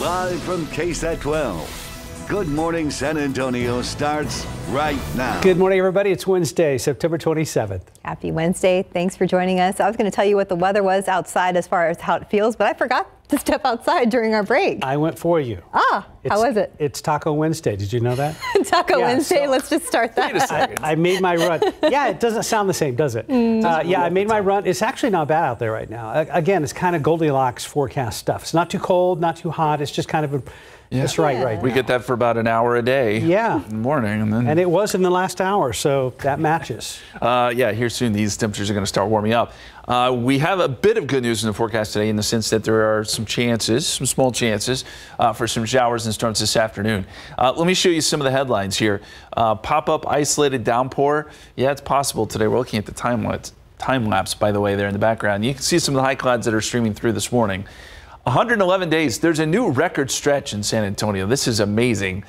Live from KSAT 12. Good Morning San Antonio starts right now. Good morning, everybody. It's Wednesday, September 27th. Happy Wednesday. Thanks for joining us. I was going to tell you what the weather was outside as far as how it feels, but I forgot to step outside during our break. I went for you. How was it? It's Taco Wednesday. Did you know that? Taco Wednesday. Let's just start that. Wait a second. I made my run. Yeah, it doesn't sound the same, does it? Yeah, I made my run. It's actually not bad out there right now. Again, it's kind of Goldilocks forecast stuff. It's not too cold, not too hot. It's just kind of just right now. We get that for about an hour a day. Yeah. In the morning. And it was in the last hour, so that matches. Yeah, here soon these temperatures are going to start warming up. We have a bit of good news in the forecast today in the sense that there are some small chances for some showers and storms this afternoon. Let me show you some of the headlines here. Pop-up isolated downpour. Yeah, it's possible today. We're looking at the time lapse, by the way, there in the background. You can see some of the high clouds that are streaming through this morning. 111 days. There's a new record stretch in San Antonio. This is amazing.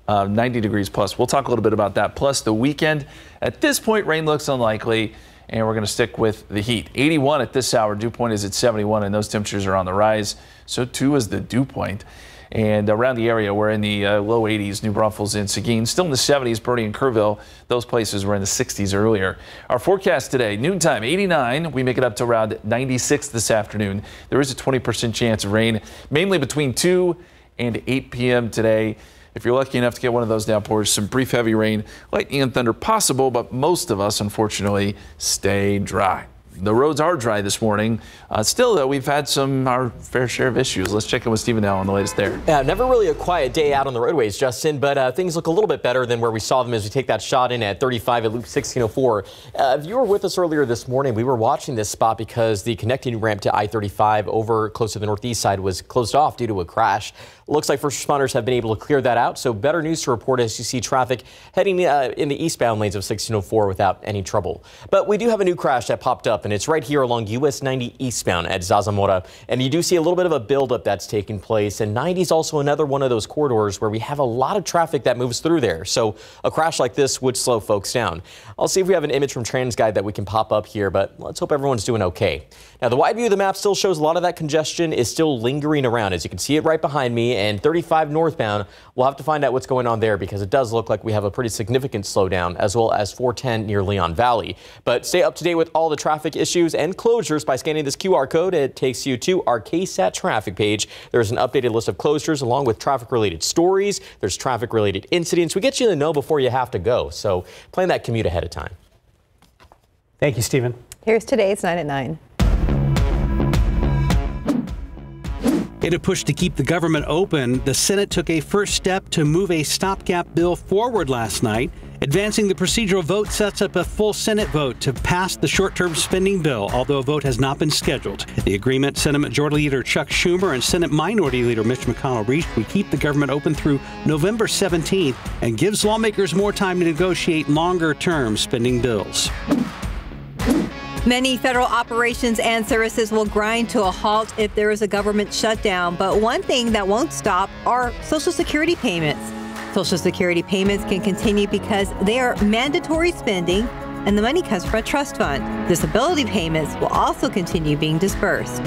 90 degrees plus. We'll talk a little bit about that. Plus the weekend. At this point, rain looks unlikely, and we're going to stick with the heat. 81 at this hour. Dew point is at 71, and those temperatures are on the rise. So too is the dew point. And around the area, we're in the low 80s, New Braunfels and Seguin. Still in the 70s, Bernie and Kerrville. Those places were in the 60s earlier. Our forecast today, noontime 89. We make it up to around 96 this afternoon. There is a 20% chance of rain, mainly between 2 and 8 p.m. today. If you're lucky enough to get one of those downpours, some brief heavy rain, lightning and thunder possible, but most of us, unfortunately, stay dry. The roads are dry this morning. Still, though, we've had our fair share of issues. Let's check in with Stephen L. on the latest there. Never really a quiet day out on the roadways, Justin, but things look a little bit better than where we saw them as we take that shot in at 35 at Loop 1604. If you were with us earlier this morning, we were watching this spot because the connecting ramp to I-35 over close to the northeast side was closed off due to a crash. Looks like first responders have been able to clear that out, so better news to report as you see traffic heading in the eastbound lanes of 1604 without any trouble. But we do have a new crash that popped up, and it's right here along US 90 eastbound at Zarzamora, and you do see a little bit of a buildup that's taking place, and 90 is also another one of those corridors where we have a lot of traffic that moves through there, so a crash like this would slow folks down. I'll see if we have an image from TransGuide that we can pop up here, but let's hope everyone's doing okay. Now, the wide view of the map still shows a lot of that congestion is still lingering around, as you can see it right behind me, and 35 northbound, we'll have to find out what's going on there because it does look like we have a pretty significant slowdown, as well as 410 near Leon Valley. But stay up to date with all the traffic issues and closures by scanning this QR code. It takes you to our KSAT traffic page. There's an updated list of closures along with traffic-related stories. There's traffic-related incidents. We get you to know before you have to go, so plan that commute ahead of time. Thank you, Stephen. Here's today's 9 at 9. In a push to keep the government open, the Senate took a first step to move a stopgap bill forward last night. Advancing the procedural vote sets up a full Senate vote to pass the short-term spending bill, although a vote has not been scheduled. The agreement Senate Majority Leader Chuck Schumer and Senate Minority Leader Mitch McConnell reached would keep the government open through November 17th and gives lawmakers more time to negotiate longer-term spending bills. Many federal operations and services will grind to a halt if there is a government shutdown. But one thing that won't stop are Social Security payments. Social Security payments can continue because they are mandatory spending and the money comes from a trust fund. Disability payments will also continue being dispersed.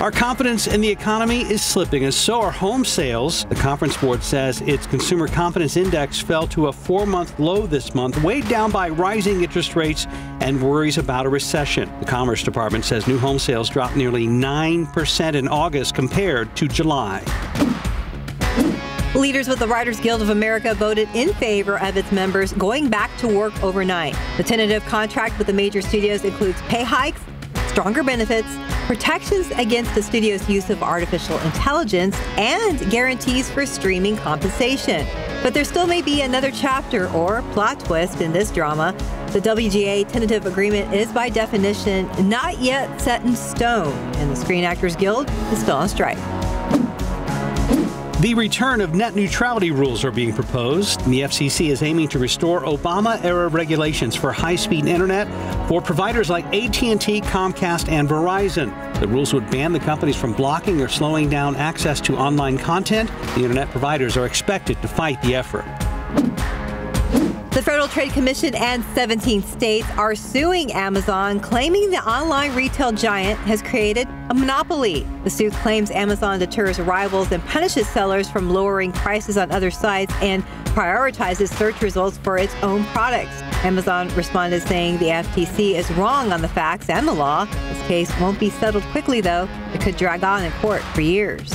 Our confidence in the economy is slipping, and so are home sales. The Conference Board says its Consumer Confidence Index fell to a 4-month low this month, weighed down by rising interest rates and worries about a recession. The Commerce Department says new home sales dropped nearly 9% in August compared to July. Leaders with the Writers Guild of America voted in favor of its members going back to work overnight. The tentative contract with the major studios includes pay hikes, stronger benefits, protections against the studio's use of artificial intelligence, and guarantees for streaming compensation. But there still may be another chapter or plot twist in this drama. The WGA tentative agreement is by definition not yet set in stone, and the Screen Actors Guild is still on strike. The return of net neutrality rules are being proposed, and the FCC is aiming to restore Obama-era regulations for high-speed internet for providers like AT&T, Comcast, and Verizon. The rules would ban the companies from blocking or slowing down access to online content. The internet providers are expected to fight the effort. The Federal Trade Commission and 17 states are suing Amazon, claiming the online retail giant has created a monopoly. The suit claims Amazon deters rivals and punishes sellers from lowering prices on other sites and prioritizes search results for its own products. Amazon responded saying the FTC is wrong on the facts and the law. This case won't be settled quickly, though. It could drag on in court for years.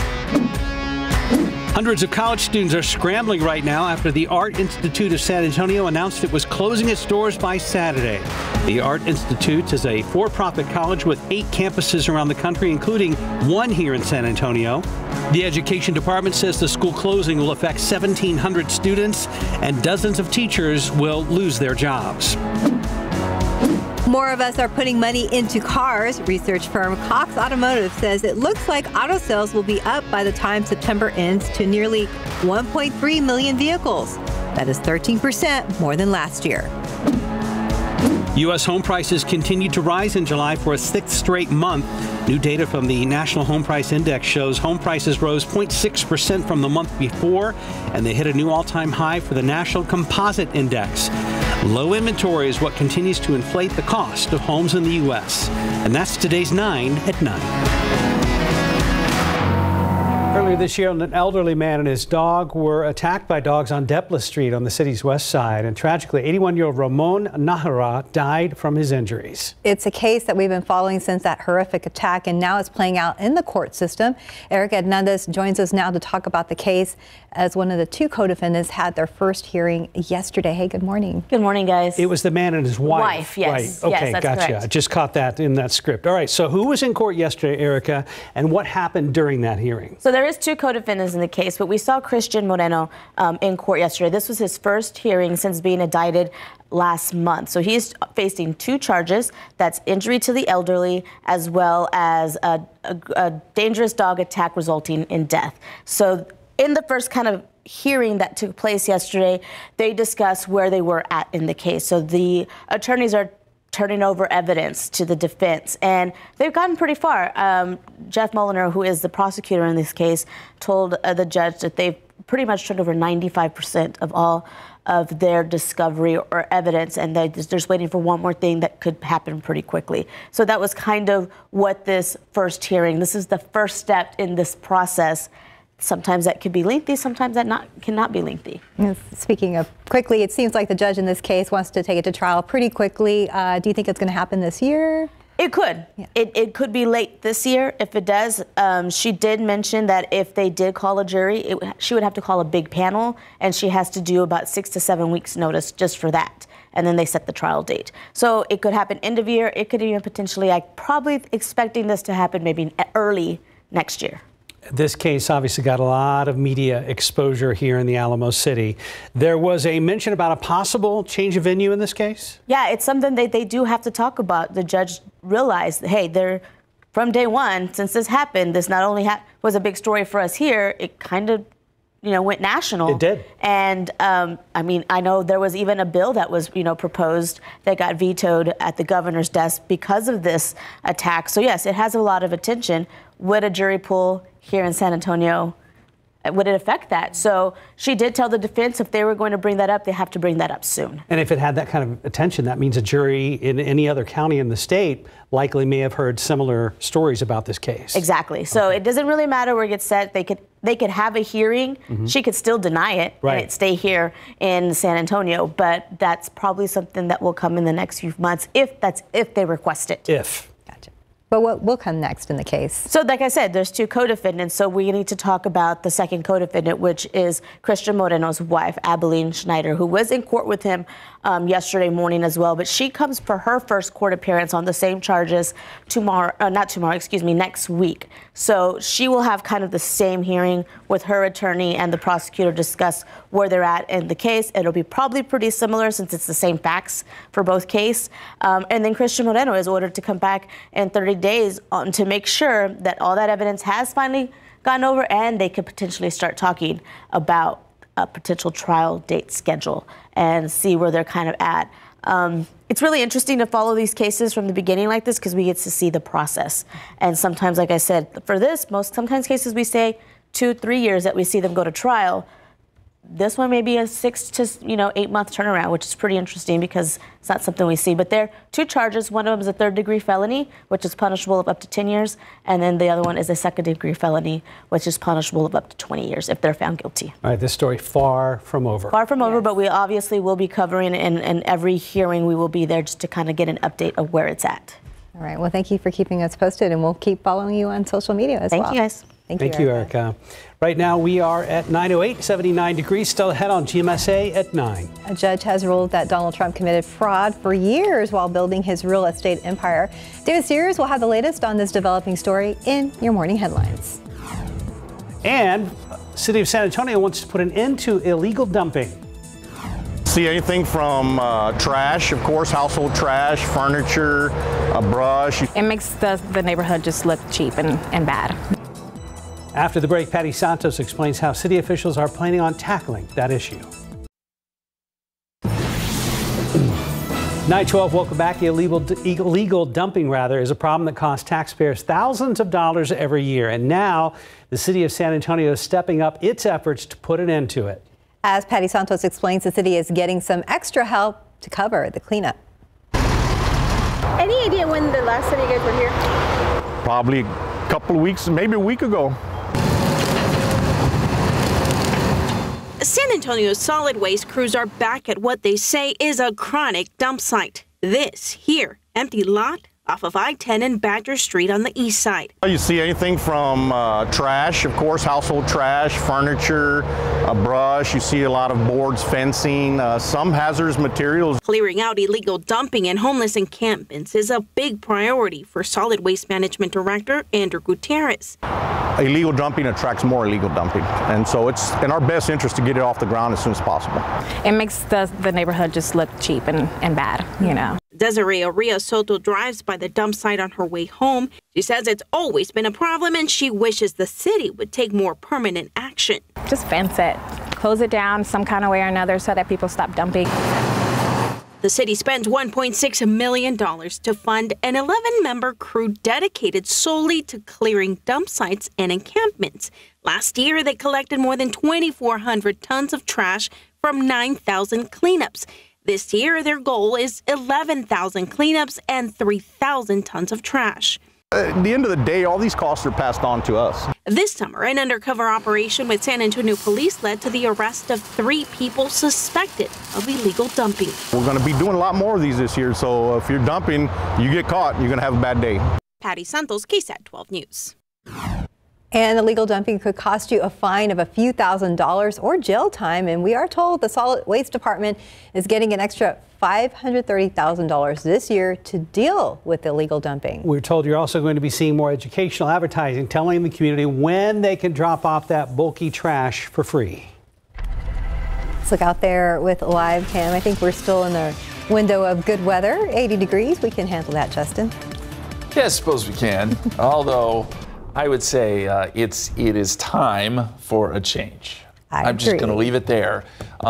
Hundreds of college students are scrambling right now after the Art Institute of San Antonio announced it was closing its doors by Saturday. The Art Institute is a for-profit college with 8 campuses around the country, including one here in San Antonio. The education department says the school closing will affect 1,700 students and dozens of teachers will lose their jobs. More of us are putting money into cars. Research firm Cox Automotive says it looks like auto sales will be up by the time September ends to nearly 1.3 million vehicles. That is 13% more than last year. U.S. home prices continued to rise in July for a 6th straight month. New data from the National Home Price Index shows home prices rose 0.6% from the month before, and they hit a new all-time high for the National Composite Index. Low inventory is what continues to inflate the cost of homes in the U.S. And that's today's 9 at 9. Earlier this year, an elderly man and his dog were attacked by dogs on Deplis Street on the city's west side. And tragically, 81-year-old Ramon Nahara died from his injuries. It's a case that we've been following since that horrific attack, and now it's playing out in the court system. Erica Hernandez joins us now to talk about the case, as one of the 2 co-defendants had their first hearing yesterday. Hey, good morning. Good morning, guys. It was the man and his wife. Yes. Right. Okay, yes, that's gotcha. correct. I just caught that in that script. All right, so who was in court yesterday, Erica, and what happened during that hearing? So there is 2 co-defendants in the case, but we saw Christian Moreno in court yesterday. This was his first hearing since being indicted last month. So he's facing 2 charges. That's injury to the elderly, as well as a dangerous dog attack resulting in death. So in the first kind of hearing that took place yesterday, they discussed where they were at in the case. So the attorneys are turning over evidence to the defense, and they've gotten pretty far. Jeff Mulliner, who is the prosecutor in this case, told the judge that they've pretty much turned over 95% of all of their discovery or evidence, and they're just waiting for one more thing that could happen pretty quickly. So that was kind of what this first hearing, this is the first step in this process. Sometimes that could be lengthy, sometimes that cannot be lengthy. Speaking of quickly, it seems like the judge in this case wants to take it to trial pretty quickly. Do you think it's going to happen this year? It could. Yeah. It could be late this year. If it does, she did mention that if they did call a jury, she would have to call a big panel, and she has to do about 6 to 7 weeks notice just for that. And then they set the trial date. So it could happen end of year. It could even potentially, I'm probably expecting this to happen maybe early next year. This case obviously got a lot of media exposure here in the Alamo City. There was a mention about a possible change of venue in this case? Yeah, it's something that they do have to talk about. The judge realized, hey, they're from day one, since this happened, this not only was a big story for us here, it kind of went national. It did. And I mean, I know there was even a bill that was, proposed that got vetoed at the governor's desk because of this attack. So yes, it has a lot of attention. Would a jury pool here in San Antonio, would it affect that? So she did tell the defense if they were going to bring that up, they have to bring that up soon. And if it had that kind of attention, that means a jury in any other county in the state likely may have heard similar stories about this case. Exactly. So It doesn't really matter where it gets set. They could have a hearing. Mm-hmm. She could still deny it and it stay here in San Antonio. But that's probably something that will come in the next few months if they request it. Gotcha. But what will come next in the case? So like I said, there's 2 co-defendants. So we need to talk about the second co-defendant, which is Christian Moreno's wife, Abilene Schneider, who was in court with him yesterday morning as well. But she comes for her first court appearance on the same charges next week. So she will have kind of the same hearing with her attorney and the prosecutor discuss where they're at in the case. It'll be probably pretty similar since it's the same facts for both cases. And then Christian Moreno is ordered to come back in 30 days to make sure that all that evidence has finally gone over and they could potentially start talking about a potential trial date schedule and see where they're kind of at. It's really interesting to follow these cases from the beginning like this because we get to see the process. And sometimes, like I said, for this, sometimes cases we say 2-3 years that we see them go to trial. this one may be a 6 to 8 month turnaround, which is pretty interesting because it's not something we see. But there are 2 charges. One of them is a 3rd-degree felony, which is punishable of up to 10 years. And then the other one is a 2nd-degree felony, which is punishable of up to 20 years if they're found guilty. All right, this story far from over. Far from over, but we obviously will be covering in every hearing. We will be there just to kind of get an update of where it's at. All right. Well, thank you for keeping us posted, and we'll keep following you on social media as well. Thank you, guys. Thank you, Erica. Right now we are at 9:08, 79 degrees, still ahead on GMSA at 9. A judge has ruled that Donald Trump committed fraud for years while building his real estate empire. David Sears will have the latest on this developing story in your morning headlines. And City of San Antonio wants to put an end to illegal dumping. See anything from trash, of course, household trash, furniture, brush. It makes the neighborhood just look cheap and bad. After the break, Patty Santos explains how city officials are planning on tackling that issue. 9:12, welcome back. Illegal dumping, is a problem that costs taxpayers thousands of dollars every year. And now the city of San Antonio is stepping up its efforts to put an end to it. As Patty Santos explains, the city is getting some extra help to cover the cleanup. Any idea when the last time you guys were here? Probably a couple of weeks, maybe a week ago. San Antonio's solid waste crews are back at what they say is a chronic dump site. This here, empty lot off of I-10 and Badger Street on the east side. You see anything from trash, of course, household trash, furniture, brush. You see a lot of boards, fencing, some hazardous materials. Clearing out illegal dumping and homeless encampments is a big priority for Solid Waste Management Director Andrew Gutierrez. Illegal dumping attracts more illegal dumping, and so it's in our best interest to get it off the ground as soon as possible. It makes the neighborhood just look cheap and bad, you know. Desiree Arias Soto drives by the dump site on her way home. She says it's always been a problem and she wishes the city would take more permanent action. Just fence it, close it down some kind of way or another so that people stop dumping. The city spends $1.6 million to fund an 11-member crew dedicated solely to clearing dump sites and encampments. Last year, they collected more than 2,400 tons of trash from 9,000 cleanups. This year, their goal is 11,000 cleanups and 3,000 tons of trash. At the end of the day, all these costs are passed on to us. This summer, an undercover operation with San Antonio police led to the arrest of 3 people suspected of illegal dumping. We're going to be doing a lot more of these this year, so if you're dumping, you get caught, you're going to have a bad day. Patty Santos, KSAT 12 News. And illegal dumping could cost you a fine of a few $1,000s or jail time. And we are told the Solid Waste Department is getting an extra $530,000 this year to deal with illegal dumping. We're told you're also going to be seeing more educational advertising telling the community when they can drop off that bulky trash for free. Let's look out there with live cam. I think we're still in the window of good weather, 80 degrees. We can handle that, Justin. Yeah, I suppose we can. Although I would say it is time for a change. I'm just going to leave it there.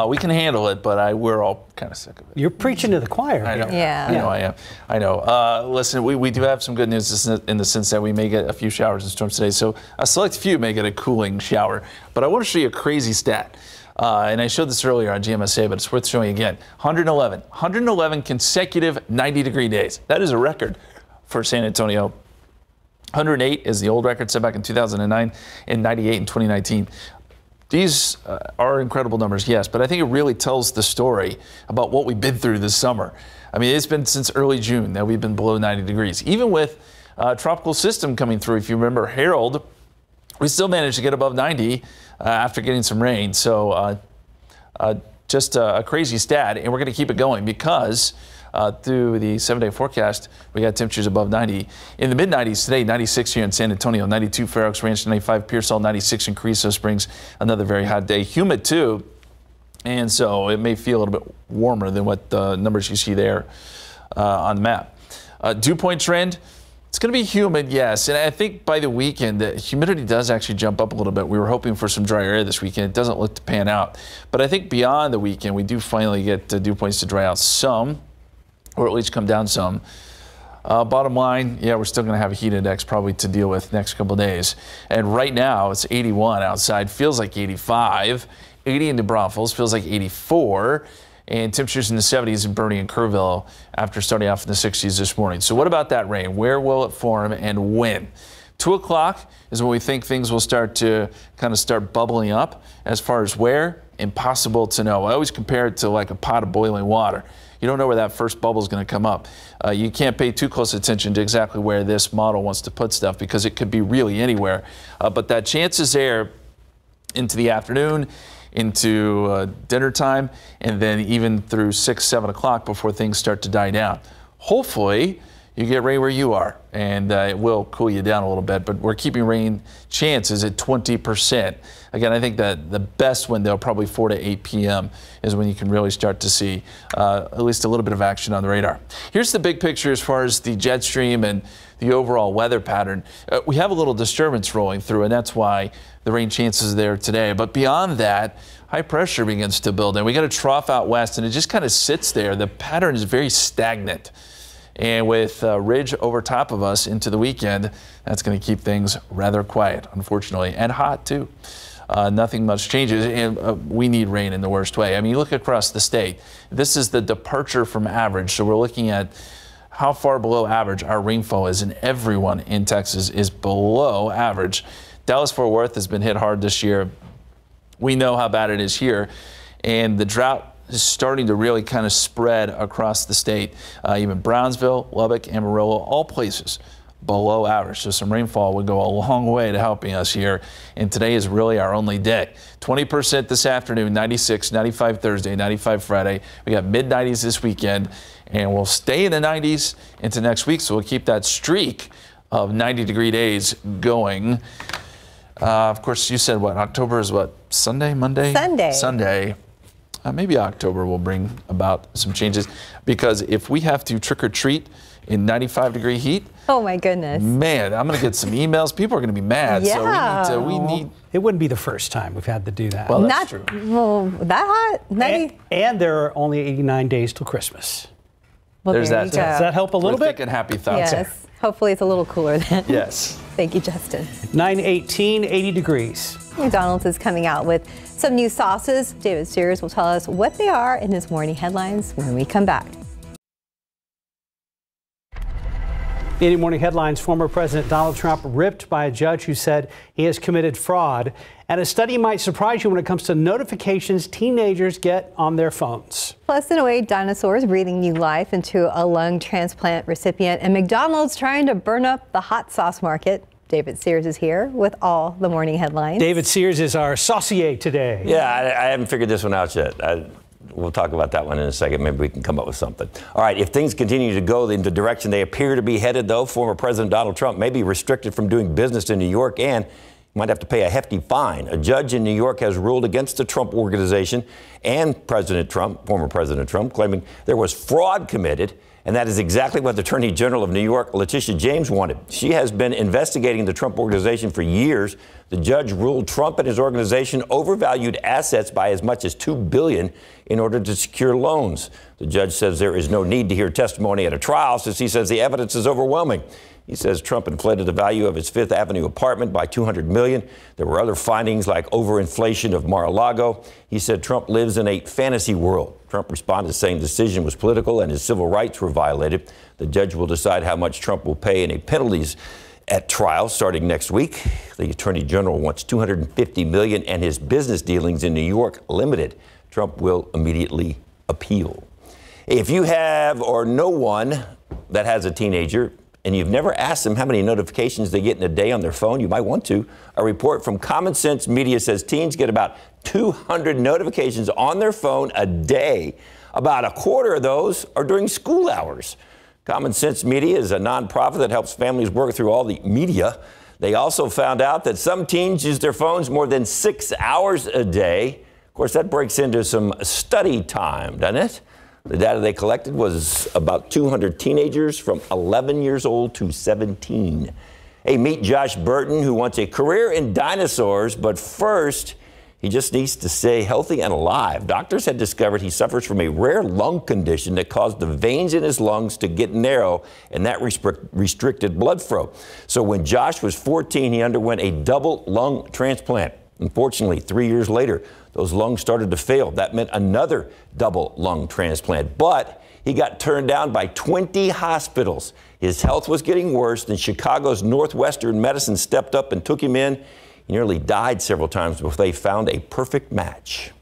We can handle it, but we're all kind of sick of it. You're preaching to the choir. I know. Yeah. I know I am. I know. Listen, we do have some good news in the sense that we may get a few showers and storms today. So a select few may get a cooling shower. But I want to show you a crazy stat. And I showed this earlier on GMSA, but it's worth showing again. 111 consecutive 90-degree days. That is a record for San Antonio. 108 is the old record set back in 2009 and 98 in 2019. These are incredible numbers, yes, but I think it really tells the story about what we've been through this summer. I mean, it's been since early June that we've been below 90 degrees. Even with a tropical system coming through, if you remember Harold, we still managed to get above 90 after getting some rain. So just a crazy stat, and we're going to keep it going because through the 7-day forecast, we got temperatures above 90. In the mid-90s today, 96 here in San Antonio, 92 Fair Oaks Ranch, 95 Pearsall, 96 in Carrizo Springs. Another very hot day. Humid, too. And so it may feel a little bit warmer than what the numbers you see there on the map. Dew point trend, it's going to be humid, yes. And I think by the weekend, the humidity does actually jump up a little bit. We were hoping for some drier air this weekend. It doesn't look to pan out. But I think beyond the weekend, we do finally get dew points to dry out some, or at least come down some. Bottom line, yeah, we're still going to have a heat index probably to deal with next couple of days. And right now, it's 81 outside. Feels like 85. 80 in New Braunfels, feels like 84. And temperatures in the 70s in Bernie and Kerrville after starting off in the 60s this morning. So what about that rain? Where will it form and when? 2 o'clock is when we think things will start to kind of start bubbling up. As far as where, impossible to know. I always compare it to like a pot of boiling water. You don't know where that first bubble is going to come up. You can't pay too close attention to exactly where this model wants to put stuff because it could be really anywhere. But that chance is there into the afternoon, into dinner time, and then even through 6, 7 o'clock before things start to die down. Hopefully, you get rain where you are, and it will cool you down a little bit, but we're keeping rain chances at 20%. Again, I think that the best window, probably 4 to 8 p.m., is when you can really start to see at least a little bit of action on the radar. Here's the big picture as far as the jet stream and the overall weather pattern. We have a little disturbance rolling through, and that's why the rain chances are there today. But beyond that, high pressure begins to build, and we got a trough out west, and it just kind of sits there. The pattern is very stagnant. And with ridge over top of us into the weekend, that's going to keep things rather quiet, unfortunately, and hot too. Nothing much changes, and we need rain in the worst way. I mean, you look across the state. This is the departure from average, so we're looking at how far below average our rainfall is, and everyone in Texas is below average. Dallas-Fort Worth has been hit hard this year. We know how bad it is here, and the drought is starting to really kind of spread across the state. Even Brownsville, Lubbock, Amarillo, all places below average. So some rainfall would go a long way to helping us here. And today is really our only day. 20% this afternoon, 96, 95 Thursday, 95 Friday. We got mid-90s this weekend, and we'll stay in the 90s into next week. So we'll keep that streak of 90-degree days going. Of course, you said what? October is what? Sunday, Monday? Sunday. Sunday. Maybe October will bring about some changes, because if we have to trick or treat in 95-degree heat, oh my goodness, man, I'm going to get some emails. People are going to be mad. Yeah. So we need. It wouldn't be the first time we've had to do that. Well, that's true. Well, that hot? And there are only 89 days till Christmas. Well, there's that. Does that help a little bit? Thinking happy thoughts. Yes. Hopefully it's a little cooler then. Yes. Thank you, Justin. 9:18, 80 degrees. McDonald's is coming out with some new sauces. David Sears will tell us what they are in this morning headlines when we come back. In morning headlines, former President Donald Trump ripped by a judge who said he has committed fraud. And a study might surprise you when it comes to notifications teenagers get on their phones. Plus, in a way, dinosaurs breathing new life into a lung transplant recipient, and McDonald's trying to burn up the hot sauce market. David Sears is here with all the morning headlines. David Sears is our saucier today. Yeah, I haven't figured this one out yet. We'll talk about that one in a second. Maybe we can come up with something. All right, if things continue to go in the direction they appear to be headed, though, former President Donald Trump may be restricted from doing business in New York and might have to pay a hefty fine. A judge in New York has ruled against the Trump Organization and President Trump, former President Trump, claiming there was fraud committed. And that is exactly what the Attorney General of New York, Letitia James, wanted. She has been investigating the Trump Organization for years. The judge ruled Trump and his organization overvalued assets by as much as $2 billion in order to secure loans. The judge says there is no need to hear testimony at a trial, since he says the evidence is overwhelming. He says Trump inflated the value of his Fifth Avenue apartment by $200 million. There were other findings like overinflation of Mar-a-Lago. He said Trump lives in a fantasy world. Trump responded saying the decision was political and his civil rights were violated. The judge will decide how much Trump will pay in penalties at trial starting next week. The Attorney General wants $250 million and his business dealings in New York limited. Trump will immediately appeal. If you have or know one that has a teenager, and you've never asked them how many notifications they get in a day on their phone, you might want to. A report from Common Sense Media says teens get about 200 notifications on their phone a day. About a quarter of those are during school hours. Common Sense Media is a nonprofit that helps families work through all the media. They also found out that some teens use their phones more than 6 hours a day. Of course, that breaks into some study time, doesn't it? The data they collected was about 200 teenagers from 11 years old to 17. Hey, meet Josh Burton, who wants a career in dinosaurs, but first, he just needs to stay healthy and alive. Doctors had discovered he suffers from a rare lung condition that caused the veins in his lungs to get narrow, and that restricted blood flow. So when Josh was 14, he underwent a double lung transplant. Unfortunately, 3 years later, those lungs started to fail. That meant another double lung transplant. But he got turned down by 20 hospitals. His health was getting worse, and Chicago's Northwestern Medicine stepped up and took him in. He nearly died several times before they found a perfect match.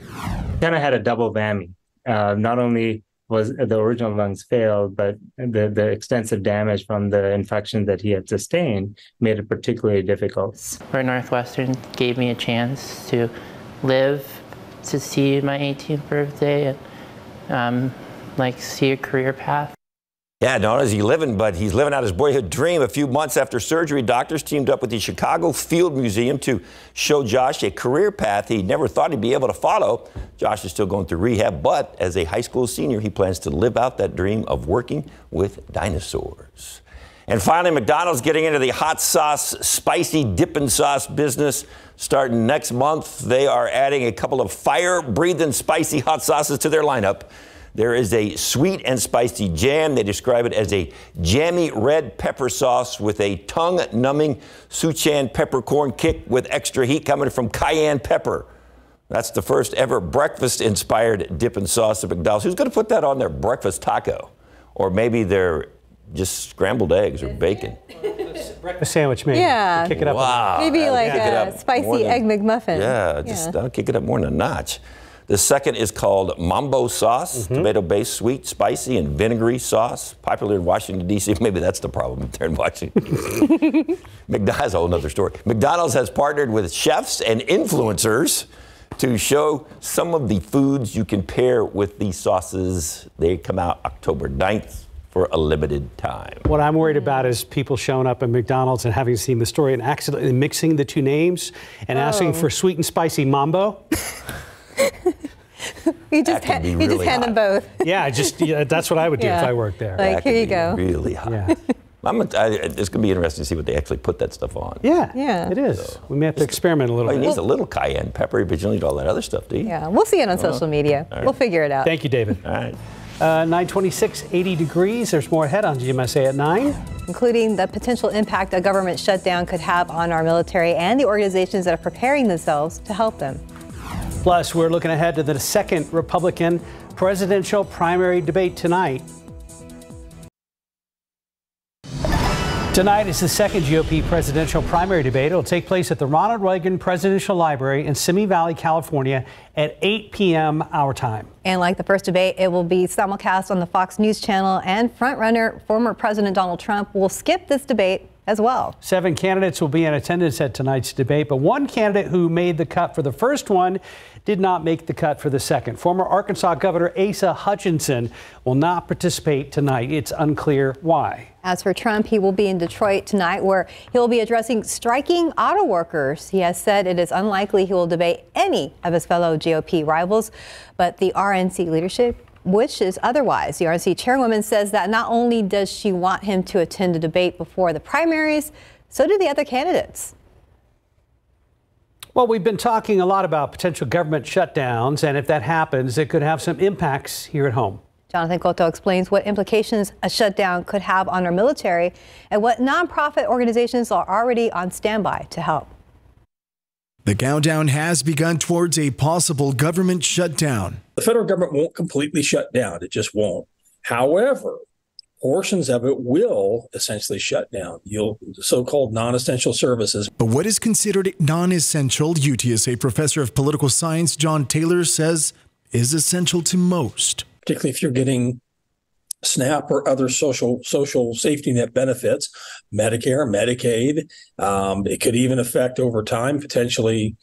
Kind of had a double whammy. Not only was the original lungs failed, but the extensive damage from the infection that he had sustained made it particularly difficult. Where Northwestern gave me a chance to live to see my 18th birthday and see a career path. Yeah, not only is he living, but he's living out his boyhood dream. A few months after surgery, doctors teamed up with the Chicago Field Museum to show Josh a career path he never thought he'd be able to follow. Josh is still going through rehab, but as a high school senior, he plans to live out that dream of working with dinosaurs. And finally, McDonald's getting into the hot sauce, spicy dipping sauce business. Starting next month, they are adding a couple of fire-breathing spicy hot sauces to their lineup. There is a sweet and spicy jam. They describe it as a jammy red pepper sauce with a tongue-numbing Sichuan peppercorn kick with extra heat coming from cayenne pepper. That's the first ever breakfast-inspired dipping sauce at McDonald's. Who's going to put that on their breakfast taco? Or maybe they're just scrambled eggs or bacon. Breakfast sandwich, maybe. Yeah. Kick it up. Wow. Maybe like a spicy egg McMuffin. Yeah, that'll kick it up more than a notch. The second is called Mambo sauce, tomato-based, sweet, spicy, and vinegary sauce. Popular in Washington, D.C. Maybe that's the problem there in Washington, D.C. McDonald's, a whole other story. McDonald's has partnered with chefs and influencers to show some of the foods you can pair with these sauces. They come out October 9th for a limited time. What I'm worried about is people showing up at McDonald's and having seen the story and accidentally mixing the two names and asking for sweet and spicy mambo. You just hand them both. Yeah, that's what I would do if I worked there. Like, here you go. Really hot. Yeah. It's going to be interesting to see what they actually put that stuff on. Yeah, it is. So, we may have to experiment a little bit. It needs a little cayenne pepper, but you don't need all that other stuff, do you? Yeah, we'll see it on social media. Right. We'll figure it out. Thank you, David. All right. 926, 80 degrees. There's more ahead on GMSA at 9. Including the potential impact a government shutdown could have on our military and the organizations that are preparing themselves to help them. Plus, we're looking ahead to the second Republican presidential primary debate tonight. Tonight is the second GOP presidential primary debate. It'll take place at the Ronald Reagan Presidential Library in Simi Valley, California at 8 p.m. our time. And like the first debate, it will be simulcast on the Fox News channel, and frontrunner former President Donald Trump will skip this debate as well. 7 candidates will be in attendance at tonight's debate, but one candidate who made the cut for the first one did not make the cut for the second. Former Arkansas Governor Asa Hutchinson will not participate tonight. It's unclear why. As for Trump, he will be in Detroit tonight, where he'll be addressing striking auto workers. He has said it is unlikely he will debate any of his fellow GOP rivals, but the RNC leadership wishes otherwise. The RNC chairwoman says that not only does she want him to attend a debate before the primaries, so do the other candidates. Well, we've been talking a lot about potential government shutdowns, and if that happens, it could have some impacts here at home. Jonathan Cotto explains what implications a shutdown could have on our military and what nonprofit organizations are already on standby to help. The countdown has begun towards a possible government shutdown. The federal government won't completely shut down. It just won't. However, portions of it will essentially shut down, so-called non-essential services. But what is considered non-essential, UTSA professor of political science John Taylor says is essential to most. Particularly if you're getting SNAP or other social safety net benefits, Medicare, Medicaid. It could even affect over time, potentially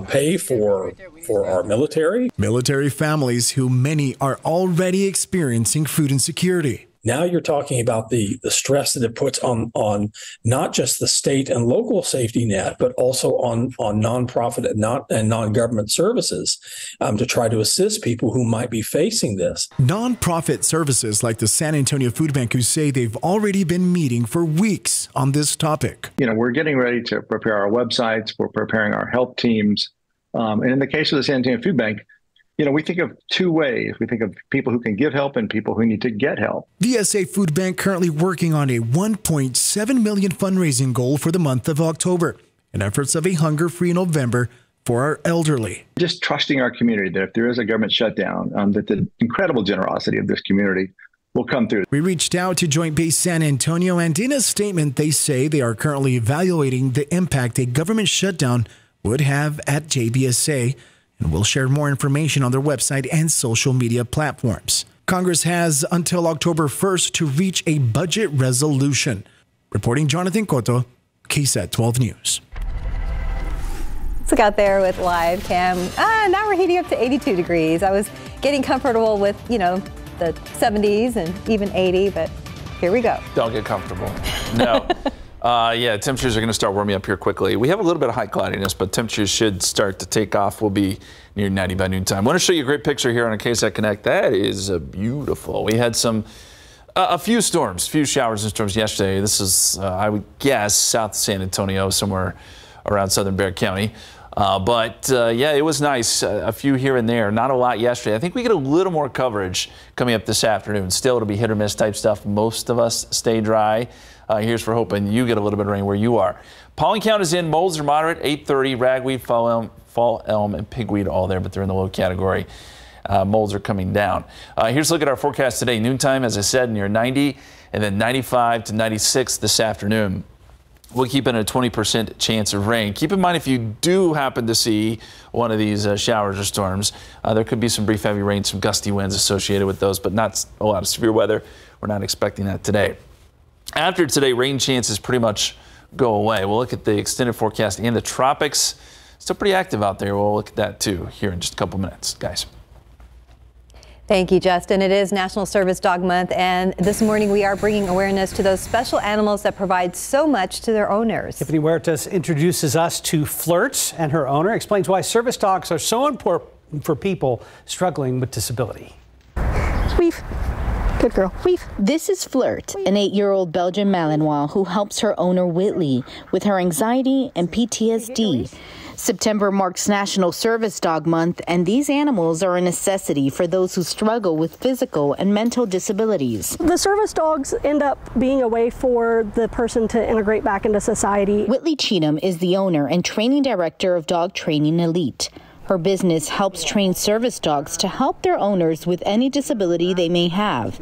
pay for our military. Military families who many are already experiencing food insecurity. Now you're talking about the stress that it puts on not just the state and local safety net, but also on nonprofit and non-government services to try to assist people who might be facing this. Nonprofit services like the San Antonio Food Bank, who say they've already been meeting for weeks on this topic. We're getting ready to prepare our websites. We're preparing our help teams. And in the case of the San Antonio Food Bank, we think of two ways. We think of people who can give help and people who need to get help. The SA Food Bank currently working on a $1.7 million fundraising goal for the month of October. In efforts of a hunger-free November, for our elderly. Just trusting our community that if there is a government shutdown, that the incredible generosity of this community will come through. We reached out to Joint Base San Antonio, and in a statement, they say they are currently evaluating the impact a government shutdown would have at JBSA, and will share more information on their website and social media platforms. Congress has until October 1st to reach a budget resolution. Reporting Jonathan Cotto, KSAT 12 News. Let's look out there with live cam. Now we're heating up to 82 degrees. I was getting comfortable with, the 70s and even 80, but here we go. Don't get comfortable. No. Yeah, temperatures are going to start warming up here quickly. We have a little bit of high cloudiness, but temperatures should start to take off. We'll be near 90 by noontime. I want to show you a great picture here on a KSAT Connect. That is beautiful. We had a few showers and storms yesterday. This is, I would guess, south of San Antonio, somewhere around southern Bexar County. Yeah, it was nice. A few here and there. Not a lot yesterday. I think we get a little more coverage coming up this afternoon. Still, it'll be hit or miss type stuff. Most of us stay dry. Here's for hoping you get a little bit of rain where you are. Pollen count is in. Molds are moderate. 830. Ragweed, fall elm, and pigweed all there, but they're in the low category. Molds are coming down. Here's a look at our forecast today. Noontime, as I said, near 90, and then 95 to 96 this afternoon. We'll keep in a 20% chance of rain. Keep in mind, if you do happen to see one of these showers or storms, there could be some brief heavy rain, some gusty winds associated with those, but not a lot of severe weather. We're not expecting that today. After today, rain chances pretty much go away. We'll look at the extended forecast and the tropics. Still pretty active out there. We'll look at that too here in just a couple minutes, guys. Thank you, Justin. It is National Service Dog Month, and this morning we are bringing awareness to those special animals that provide so much to their owners. Tiffany Huertas introduces us to Flirt, and her owner explains why service dogs are so important for people struggling with disability. Weave. Good girl. Weave. This is Flirt, an 8-year-old Belgian Malinois who helps her owner Whitley with her anxiety and PTSD. September marks National Service Dog Month, and these animals are a necessity for those who struggle with physical and mental disabilities. The service dogs end up being a way for the person to integrate back into society. Whitley Cheatham is the owner and training director of Dog Training Elite. Her business helps train service dogs to help their owners with any disability they may have.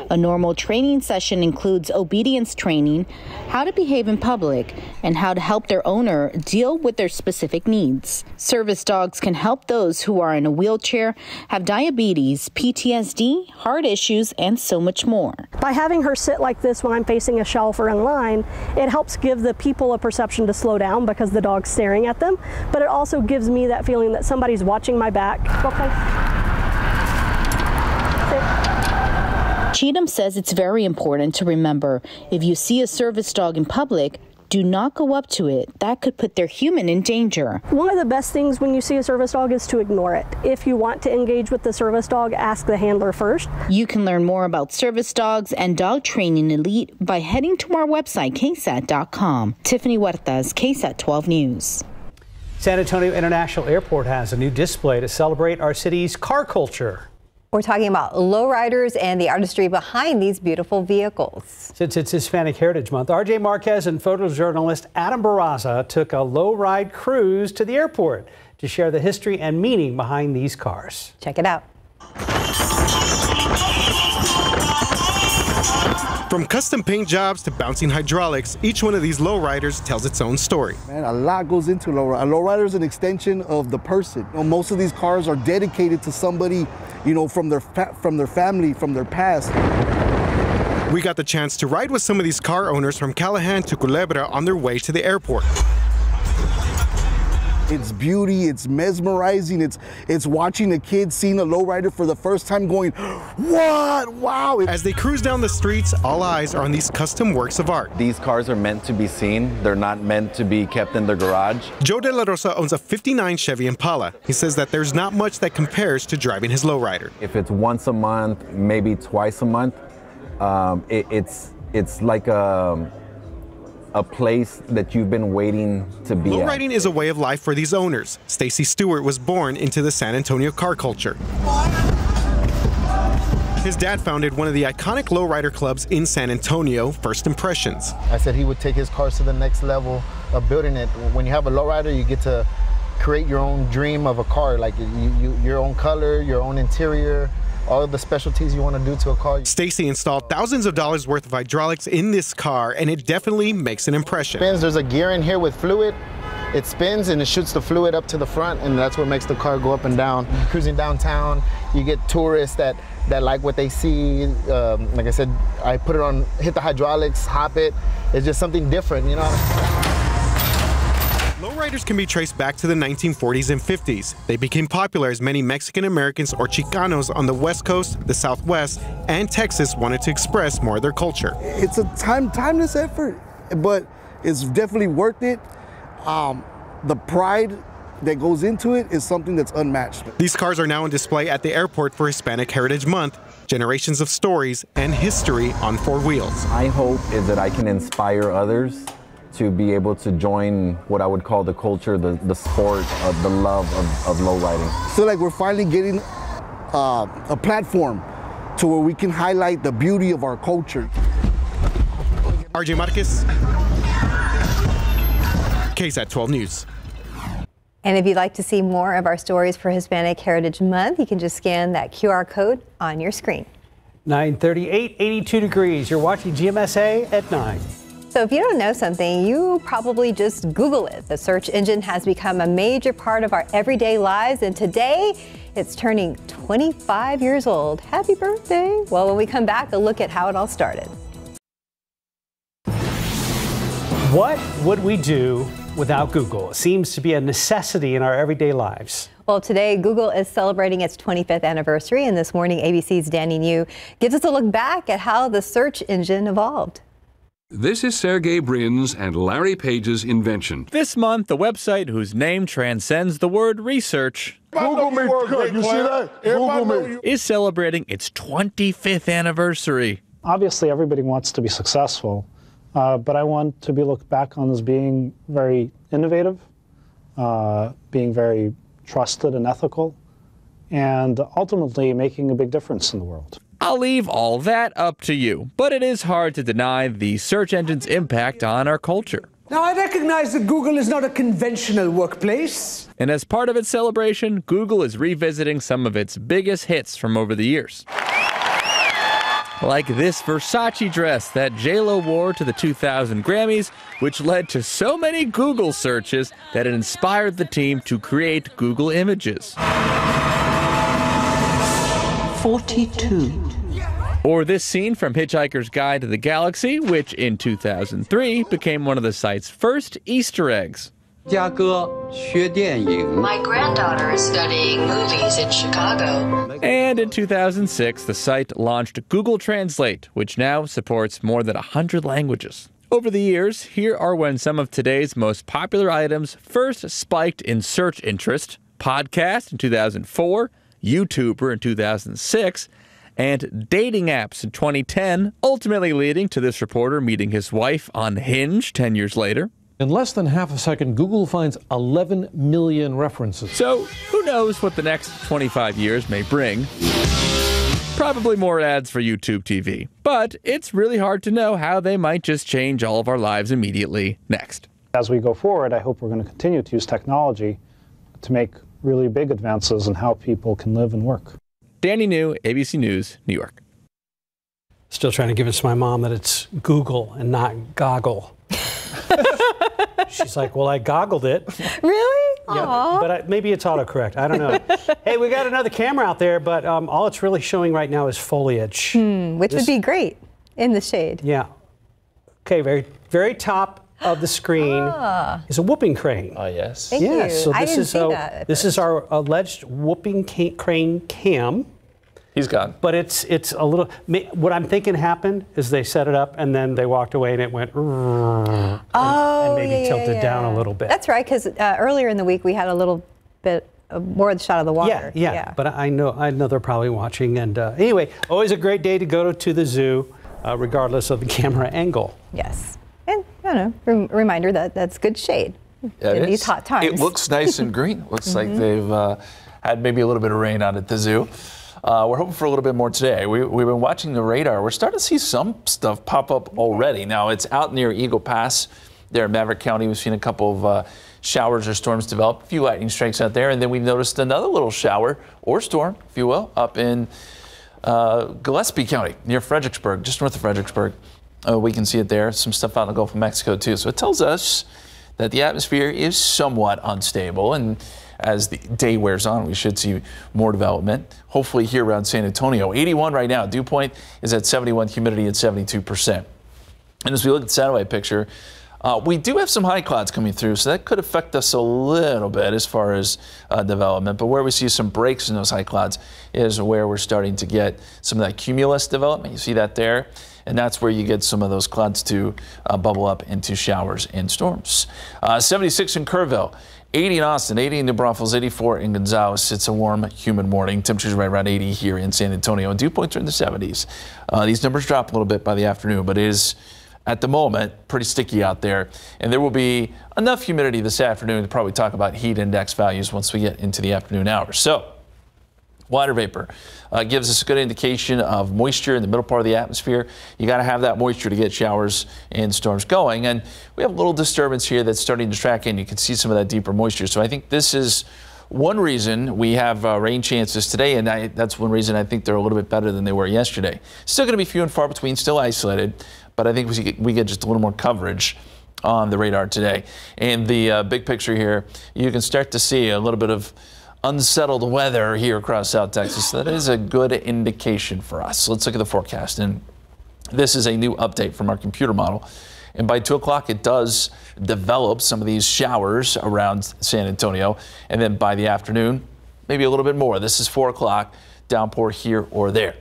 A normal training session includes obedience training, how to behave in public, and how to help their owner deal with their specific needs. Service dogs can help those who are in a wheelchair, have diabetes, PTSD, heart issues, and so much more. By having her sit like this when I'm facing a shelf or in line, it helps give the people a perception to slow down because the dog's staring at them, but it also gives me that feeling that somebody's watching my back. Okay. Cheatham says it's very important to remember, if you see a service dog in public, do not go up to it. That could put their human in danger. One of the best things when you see a service dog is to ignore it. If you want to engage with the service dog, ask the handler first. You can learn more about service dogs and Dog Training Elite by heading to our website, KSAT.com. Tiffany Huertas, KSAT 12 News. San Antonio International Airport has a new display to celebrate our city's car culture. We're talking about lowriders and the artistry behind these beautiful vehicles. Since it's Hispanic Heritage Month, RJ Marquez and photojournalist Adam Barraza took a lowride cruise to the airport to share the history and meaning behind these cars. Check it out. From custom paint jobs to bouncing hydraulics, each one of these lowriders tells its own story. Man, a lot goes into lowrider. A lowrider is an extension of the person. Most of these cars are dedicated to somebody, from their family, from their past. We got the chance to ride with some of these car owners from Callahan to Culebra on their way to the airport. It's beauty, it's mesmerizing, it's watching a kid seeing a lowrider for the first time going, what? Wow. As they cruise down the streets, all eyes are on these custom works of art. These cars are meant to be seen. They're not meant to be kept in their garage. Joe De La Rosa owns a 59 Chevy Impala. He says that there's not much that compares to driving his lowrider. If it's once a month, maybe twice a month, it's like a place that you've been waiting to be at. Lowriding is a way of life for these owners. Stacy Stewart was born into the San Antonio car culture. His dad founded one of the iconic lowrider clubs in San Antonio, First Impressions. I said he would take his cars to the next level of building it. When you have a lowrider, you get to create your own dream of a car, like your own color, your own interior, all of the specialties you want to do to a car. Stacy installed thousands of dollars worth of hydraulics in this car, and it definitely makes an impression. There's a gear in here with fluid. It spins and it shoots the fluid up to the front, and that's what makes the car go up and down. Cruising downtown, you get tourists that like what they see. Like I said, I put it on, hit the hydraulics, hop it. It's just something different, you know? Lowriders can be traced back to the 1940s and 50s. They became popular as many Mexican Americans or Chicanos on the West Coast, the Southwest, and Texas wanted to express more of their culture. It's a timeless effort, but it's definitely worth it. The pride that goes into it is something that's unmatched. These cars are now on display at the airport for Hispanic Heritage Month. Generations of stories and history on four wheels. My hope is that I can inspire others to be able to join what I would call the culture, the sport, the love of lowriding. I feel like we're finally getting a platform to where we can highlight the beauty of our culture. RJ Marquez, KSAT 12 News. And if you'd like to see more of our stories for Hispanic Heritage Month, you can just scan that QR code on your screen. 9:38, 82 degrees. You're watching GMSA at 9. So if you don't know something, you probably just Google it. The search engine has become a major part of our everyday lives, and today it's turning 25 years old. Happy birthday. Well, when we come back, a look at how it all started. What would we do without Google? It seems to be a necessity in our everyday lives. Well, today, Google is celebrating its 25th anniversary, and this morning, ABC's Danny New gives us a look back at how the search engine evolved. This is Sergey Brin's and Larry Page's invention. This month, the website whose name transcends the word research, Google me, you see that? Google me, is celebrating its 25th anniversary. Obviously, everybody wants to be successful. But I want to be looked back on as being very innovative, being very trusted and ethical, and ultimately making a big difference in the world. I'll leave all that up to you, but it is hard to deny the search engine's impact on our culture. Now, I recognize that Google is not a conventional workplace. And as part of its celebration, Google is revisiting some of its biggest hits from over the years. Like this Versace dress that J-Lo wore to the 2000 Grammys, which led to so many Google searches that it inspired the team to create Google Images. 42. Or this scene from Hitchhiker's Guide to the Galaxy, which in 2003 became one of the site's first Easter eggs. My granddaughter is studying movies in Chicago. And in 2006, the site launched Google Translate, which now supports more than 100 languages. Over the years, here are when some of today's most popular items first spiked in search interest: podcast in 2004, YouTuber in 2006, and dating apps in 2010, ultimately leading to this reporter meeting his wife on Hinge 10 years later. In less than half a second, Google finds 11 million references. So, who knows what the next 25 years may bring? Probably more ads for YouTube TV. But it's really hard to know how they might just change all of our lives immediately next. As we go forward, I hope we're going to continue to use technology to make really big advances in how people can live and work. Danny New, ABC News, New York. Still trying to convince my mom that it's Google and not goggle. She's like, well, I goggled it. Really? Yeah, but maybe it's autocorrect. I don't know. Hey, we got another camera out there, but all it's really showing right now is foliage. Which would be great in the shade. Yeah. Okay, very top of the screen is a whooping crane. Oh, yes. Thank you. So I this didn't is see that. This is our alleged whooping crane cam. He's gone. But it's a little. What I'm thinking happened is they set it up and then they walked away and it went. And maybe tilted down a little bit. That's right, because earlier in the week we had a little bit more of the shot of the water. Yeah. But I know they're probably watching. And anyway, always a great day to go to the zoo, regardless of the camera angle. Yes, and reminder that that's good shade in these hot times. It looks nice and green. Looks like they've had maybe a little bit of rain on at the zoo. We're hoping for a little bit more today. We've been watching the radar. We're starting to see some stuff pop up already. Now, it's out near Eagle Pass there in Maverick County. We've seen a couple of showers or storms develop. A few lightning strikes out there, and then we noticed another little shower or storm, if you will, up in Gillespie County near Fredericksburg, just north of Fredericksburg. We can see it there. Some stuff out in the Gulf of Mexico too. So it tells us that the atmosphere is somewhat unstable, and as the day wears on, we should see more development, hopefully here around San Antonio. 81 right now. Dew point is at 71, humidity at 72%. And as we look at the satellite picture, we do have some high clouds coming through, so that could affect us a little bit as far as development. But where we see some breaks in those high clouds is where we're starting to get some of that cumulus development. You see that there? And that's where you get some of those clouds to bubble up into showers and storms. 76 in Kerrville, 80 in Austin, 80 in New Braunfels, 84 in Gonzales. It's a warm, humid morning. Temperatures right around 80 here in San Antonio. And dew points are in the 70s. These numbers drop a little bit by the afternoon, but it is, at the moment, pretty sticky out there. And there will be enough humidity this afternoon to probably talk about heat index values once we get into the afternoon hours. So, water vapor gives us a good indication of moisture in the middle part of the atmosphere. You got to have that moisture to get showers and storms going. And we have a little disturbance here that's starting to track in. You can see some of that deeper moisture. So I think this is one reason we have rain chances today, and that's one reason I think they're a little bit better than they were yesterday. Still going to be few and far between, still isolated, but I think we get just a little more coverage on the radar today. And the big picture here, you can start to see a little bit of unsettled weather here across South Texas. That is a good indication for us. So let's look at the forecast. And this is a new update from our computer model. And by 2 o'clock, it does develop some of these showers around San Antonio. And then by the afternoon, maybe a little bit more. This is 4 o'clock, downpour here or there.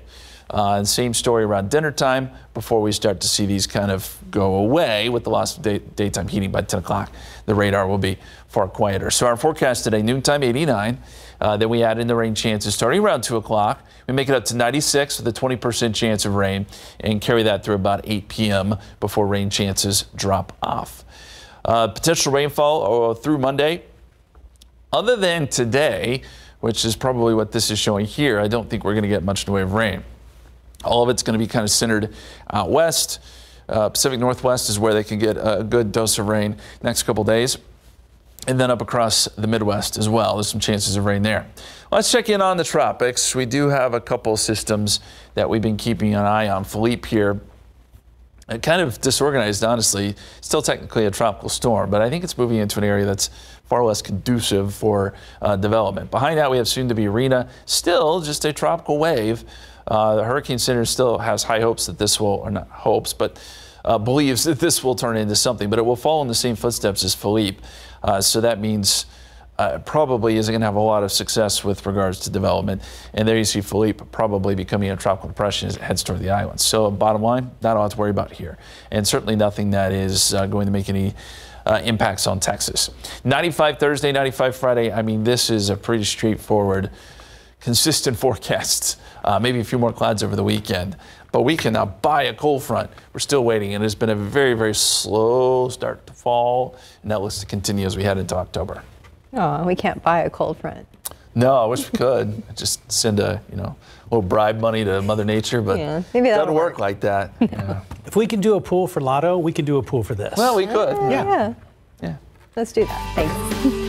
And same story around dinner time before we start to see these kind of go away with the loss of daytime heating. By 10 o'clock, the radar will be far quieter. So our forecast today, noontime 89. Then we add in the rain chances starting around 2 o'clock. We make it up to 96 with a 20% chance of rain and carry that through about 8 p.m. before rain chances drop off. Potential rainfall through Monday. Other than today, which is probably what this is showing here, I don't think we're going to get much in the way of rain. All of it's going to be kind of centered out west. Pacific Northwest is where they can get a good dose of rain next couple days. And then up across the Midwest as well. There's some chances of rain there. Let's check in on the tropics. We do have a couple systems that we've been keeping an eye on. Philippe here, kind of disorganized, honestly. Still technically a tropical storm, but I think it's moving into an area that's far less conducive for development. Behind that, we have soon to be Rena, still just a tropical wave. The Hurricane Center still has high hopes that this will, or not hopes, but believes that this will turn into something, but it will follow in the same footsteps as Philippe. So that means probably isn't going to have a lot of success with regards to development. And there you see Philippe probably becoming a tropical depression as it heads toward the islands. So bottom line, not a lot to worry about here. And certainly nothing that is going to make any impacts on Texas. 95 Thursday, 95 Friday. I mean, this is a pretty straightforward, consistent forecast. Maybe a few more clouds over the weekend. But we can now buy a cold front. We're still waiting, and it's been a very, very slow start to fall, and that looks to continue as we head into October. Oh, we can't buy a cold front. No, I wish we could. Just send a little bribe money to Mother Nature, but yeah, maybe it doesn't work like that. Yeah. If we can do a pool for Lotto, we can do a pool for this. Well, we could. Yeah. Let's do that. Thanks.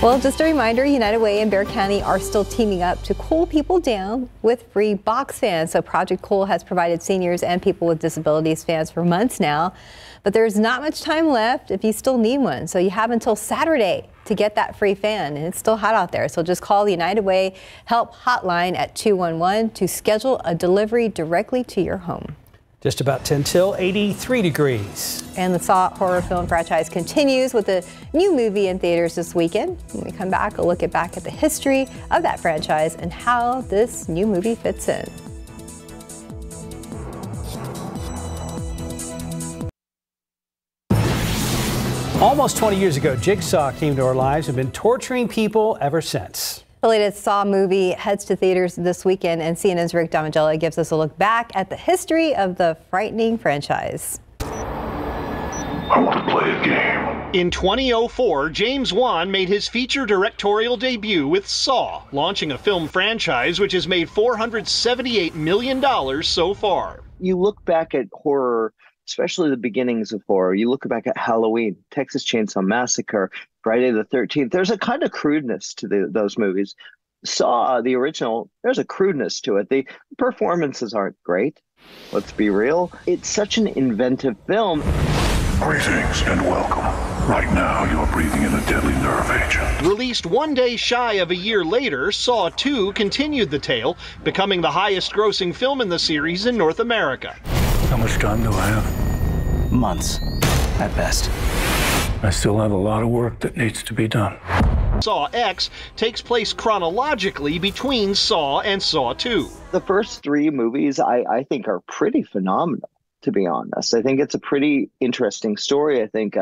Well, just a reminder, United Way and Bexar County are still teaming up to cool people down with free box fans. So Project Cool has provided seniors and people with disabilities fans for months now, but there's not much time left if you still need one. So you have until Saturday to get that free fan, and it's still hot out there. So just call the United Way Help Hotline at 211 to schedule a delivery directly to your home. Just about 10 till 83 degrees. And the Saw horror film franchise continues with a new movie in theaters this weekend. When we come back, we'll look back at the history of that franchise and how this new movie fits in. Almost 20 years ago, Jigsaw came to our lives and been torturing people ever since. The latest Saw movie heads to theaters this weekend, and CNN's Rick Damigella gives us a look back at the history of the frightening franchise. I want to play a game. In 2004, James Wan made his feature directorial debut with Saw, launching a film franchise which has made $478 million so far. You look back at horror, especially the beginnings of horror. You look back at Halloween, Texas Chainsaw Massacre, Friday the 13th. There's a kind of crudeness to those movies. Saw, the original, there's a crudeness to it. The performances aren't great. Let's be real. It's such an inventive film. Greetings and welcome. Right now, you're breathing in a deadly nerve agent. Released 1 day shy of a year later, Saw 2 continued the tale, becoming the highest-grossing film in the series in North America. How much time do I have? Months, at best. I still have a lot of work that needs to be done. Saw X takes place chronologically between Saw and Saw 2. The first 3 movies, I think, are pretty phenomenal, to be honest. I think it's a pretty interesting story. I think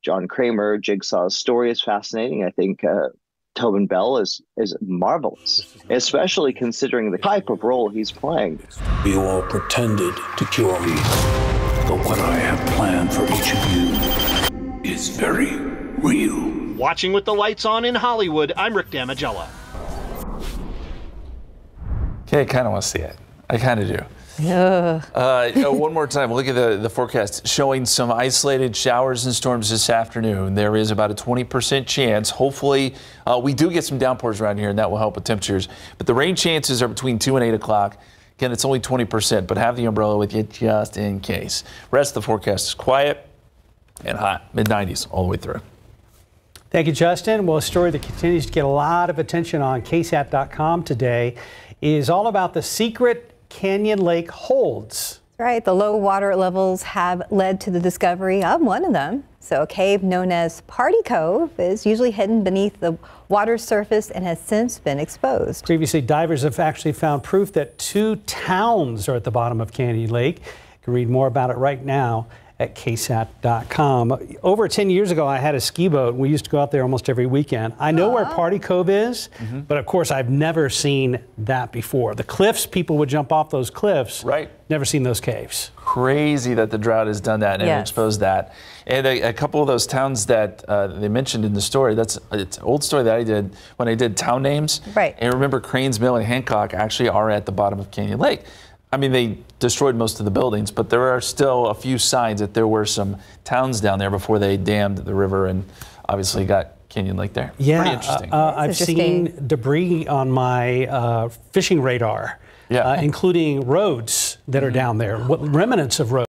John Kramer, Jigsaw's story is fascinating. I think Tobin Bell is marvelous, especially considering the type of role he's playing. You all pretended to cure me, but what I have planned for each of you is very real. Watching with the lights on in Hollywood, I'm Rick Damigella. Okay, I kind of want to see it. I kind of do. One more time, look at the forecast showing some isolated showers and storms this afternoon. There is about a 20% chance. Hopefully, we do get some downpours around here, and that will help with temperatures. But the rain chances are between 2 and 8 o'clock. Again, it's only 20%, but have the umbrella with you just in case. Rest of the forecast is quiet and hot, mid-90s all the way through. Thank you, Justin. Well, a story that continues to get a lot of attention on KSAT.com today is all about the secret Canyon Lake holds. Right, the low water levels have led to the discovery of one of them. So a cave known as Party Cove is usually hidden beneath the water surface and has since been exposed. Previously, divers have actually found proof that 2 towns are at the bottom of Canyon Lake. You can read more about it right now at KSAT.com. Over 10 years ago, I had a ski boat. We used to go out there almost every weekend. I know where Party Cove is, but of course, I've never seen that before. The cliffs, people would jump off those cliffs. Right. Never seen those caves. Crazy that the drought has done that and exposed that. And a couple of those towns that they mentioned in the story, it's an old story that I did when I did town names. Right. And remember, Cranes Mill and Hancock actually are at the bottom of Canyon Lake. I mean, they destroyed most of the buildings, but there are still a few signs that there were some towns down there before they dammed the river and obviously got Canyon Lake there. Yeah, pretty interesting. I've seen debris on my fishing radar, including roads that are down there, remnants of roads.